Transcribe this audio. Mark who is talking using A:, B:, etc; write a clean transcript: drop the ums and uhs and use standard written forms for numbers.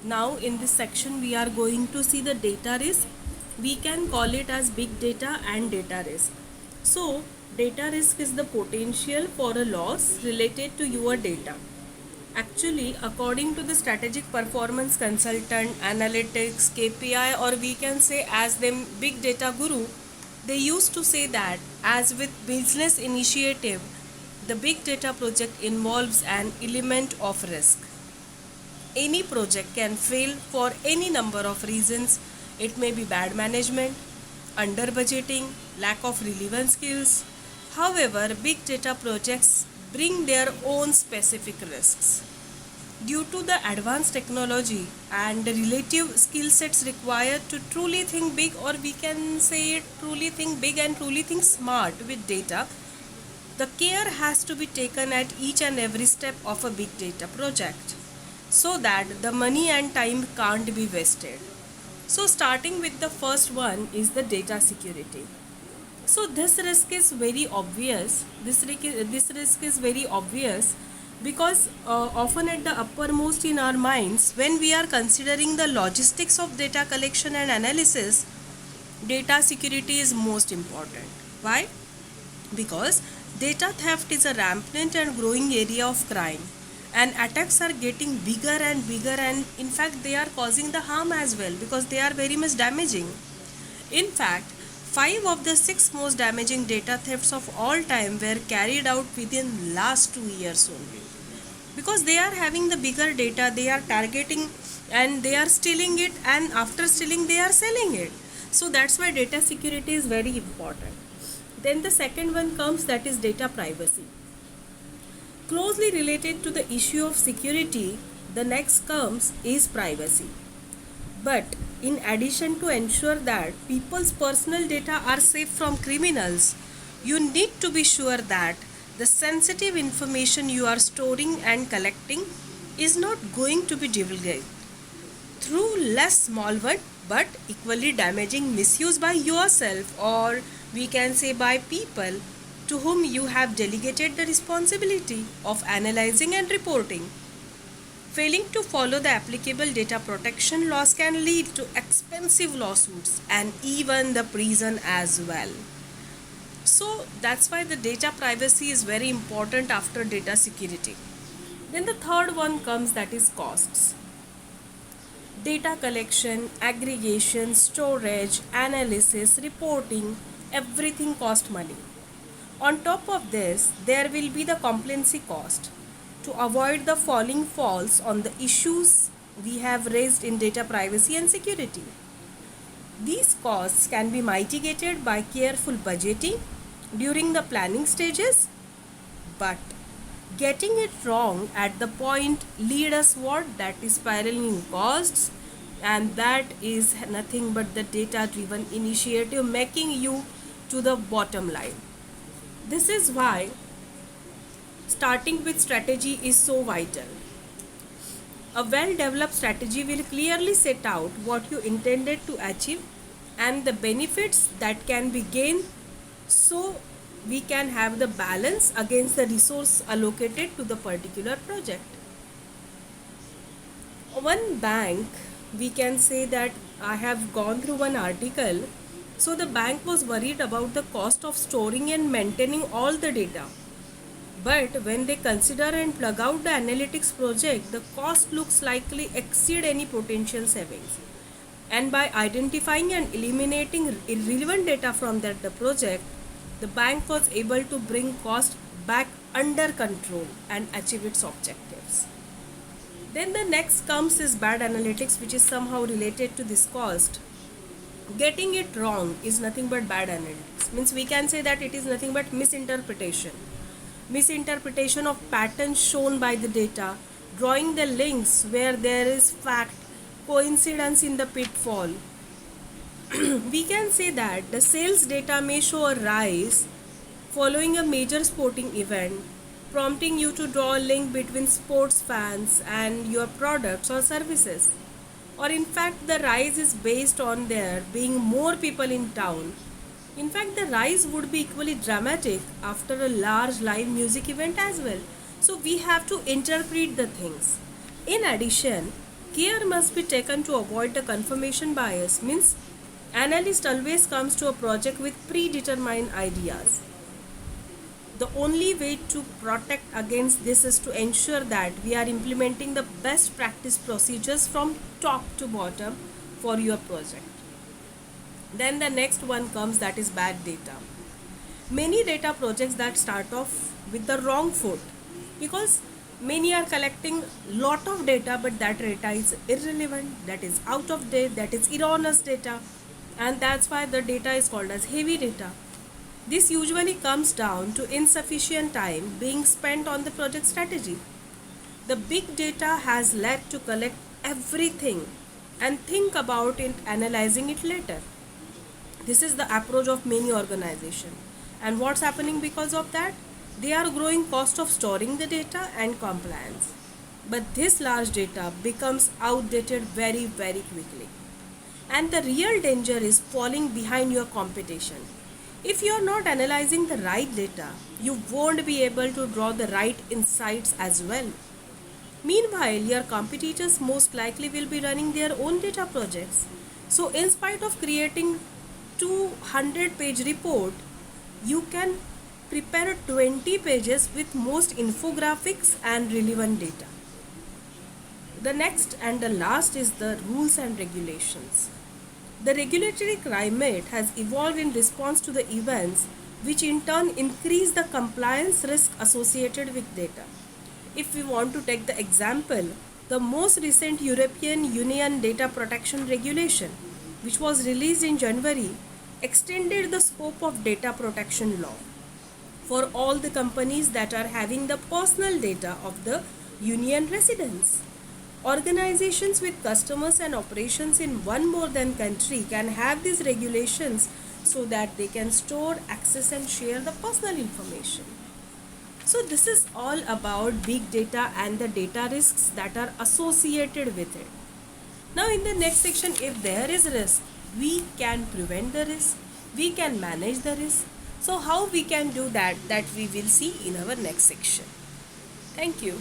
A: Now in this section we are going to see the data risk. We can call it as big data and data risk. So data risk is the potential for a loss related to your data. Actually, according to the strategic performance consultant, analytics, KPI, or we can say as them big data guru, they used to say that as with business initiative, the big data project involves an element of risk. Any project can fail for any number of reasons. It may be bad management, under budgeting, lack of relevant skills. However, big data projects bring their own specific risks. Due to the advanced technology and the relative skill sets required to truly think big, or we can say truly think big and truly think smart with data, the care has to be taken at each and every step of a big data project so that the money and time can't be wasted. So starting with the first one is the data security. So this risk is very obvious. This risk is very obvious because often at the uppermost in our minds when we are considering the logistics of data collection and analysis, data security is most important. Why? Because data theft is a rampant and growing area of crime, and attacks are getting bigger and bigger, and in fact they are causing the harm as well because they are very much damaging. In fact, 5 of the 6 most damaging data thefts of all time were carried out within last 2 years only. Because they are having the bigger data, they are targeting and they are stealing it, and after stealing they are selling it. So that's why data security is very important. Then the second one comes, that is data privacy. Closely related to the issue of security, the next comes is privacy. But in addition to ensure that people's personal data are safe from criminals, you need to be sure that the sensitive information you are storing and collecting is not going to be divulgated through less small one but equally damaging misuse by yourself, or we can say by people to whom you have delegated the responsibility of analyzing and reporting. Failing to follow the applicable data protection laws can lead to expensive lawsuits and even the prison as well. So that's why the data privacy is very important after data security. Then the third one comes, that is costs. Data collection, aggregation, storage, analysis, reporting, everything cost money. On top of this, there will be the compliance cost. To avoid the falling falls on the issues we have raised in data privacy and security. These costs can be mitigated by careful budgeting during the planning stages, but getting it wrong at the point lead us what, that is spiraling costs, and that is nothing but the data driven initiative making you to the bottom line. This is why starting with strategy is so vital. A well developed strategy will clearly set out what you intended to achieve and the benefits that can be gained, so we can have the balance against the resource allocated to the particular project. One bank, we can say that I have gone through one article. So the bank was worried about the cost of storing and maintaining all the data. But when they consider and plug out the analytics project, the cost looks likely exceed any potential savings. And by identifying and eliminating irrelevant data from the project, the bank was able to bring cost back under control and achieve its objectives. Then the next comes is bad analytics, which is somehow related to this cost. Getting it wrong is nothing but bad analytics. Means we can say that it is nothing but misinterpretation of patterns shown by the data, drawing the links where there is fact, coincidence in the pitfall. We can say that the sales data may show a rise following a major sporting event, prompting you to draw a link between sports fans and your products or services. Or in fact, the rise is based on there being more people in town. In fact, the rise would be equally dramatic after a large live music event as well. So we have to interpret the things. In addition, care must be taken to avoid the confirmation bias. Means analyst always comes to a project with predetermined ideas. The only way to protect against this is to ensure that we are implementing the best practice procedures from top to bottom for your project. Then the next one comes, that is bad data. Many data projects that start off with the wrong foot, because many are collecting lot of data, but that data is irrelevant, that is out of date, that is erroneous data, and that's why the data is called as heavy data. This usually comes down to insufficient time being spent on the project strategy. The big data has led to collect everything and think about it, analyzing it later. This is the approach of many organizations. And what's happening because of that? They are growing cost of storing the data and compliance. But this large data becomes outdated very, very quickly. And the real danger is falling behind your competition. If you are not analyzing the right data, you won't be able to draw the right insights as well. Meanwhile, your competitors most likely will be running their own data projects. So, in spite of creating 200-page report, you can prepare 20 pages with most infographics and relevant data. The next and the last is the rules and regulations. The regulatory climate has evolved in response to the events, which in turn increase the compliance risk associated with data. If we want to take the example, the most recent European Union Data Protection Regulation, which was released in January, extended the scope of data protection law for all the companies that are having the personal data of the union residents. Organizations with customers and operations in one more than country can have these regulations so that they can store, access and share the personal information. So this is all about big data and the data risks that are associated with it. Now in the next section, if there is risk, we can prevent the risk, we can manage the risk. So how we can do that we will see in our next section. Thank you.